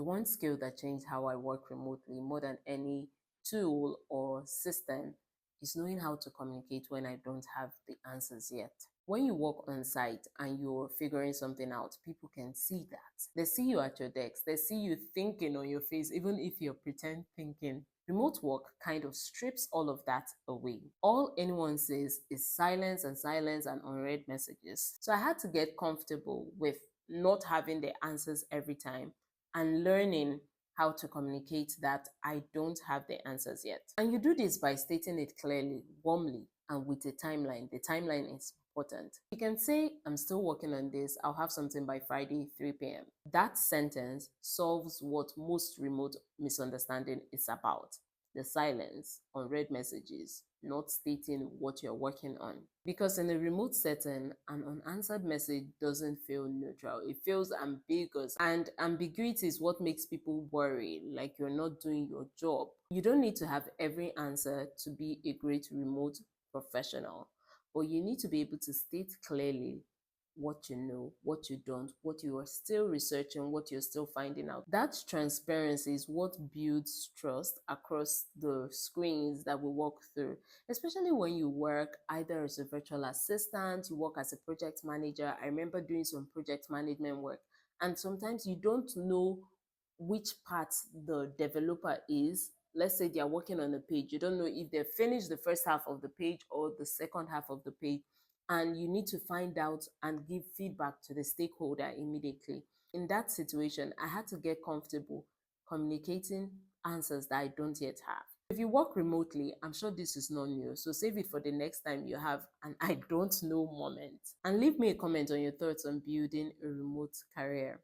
one skill that changed how I work remotely more than any tool or system is knowing how to communicate when I don't have the answers yet. When you work on site and you're figuring something out, people can see that. They see you at your desk, they see you thinking on your face, even if you're pretend thinking. Remote work kind of strips all of that away. All anyone says is silence and unread messages. So I had to get comfortable with not having the answers every time and learning how to communicate that I don't have the answers yet. And you do this by stating it clearly, warmly, and with a timeline. The timeline is important. You can say, I'm still working on this, I'll have something by Friday, 3 p.m. That sentence solves what most remote misunderstanding is about: the silence, unread messages, not stating what you're working on. Because in a remote setting, an unanswered message doesn't feel neutral. It feels ambiguous. And ambiguity is what makes people worry, like you're not doing your job. You don't need to have every answer to be a great remote professional, but you need to be able to state clearly what you know, what you don't, what you are still researching, what you're still finding out. That transparency is what builds trust across the screens that we walk through, especially when you work either as a virtual assistant, you work as a project manager. I remember doing some project management work, and sometimes you don't know which part the developer is. Let's say they are working on a page, you don't know if they finished the first half of the page or the second half of the page, and you need to find out and give feedback to the stakeholder immediately. In that situation, I had to get comfortable communicating answers that I don't yet have. If you work remotely, I'm sure this is not new, so save it for the next time you have an I don't know moment. And leave me a comment on your thoughts on building a remote career.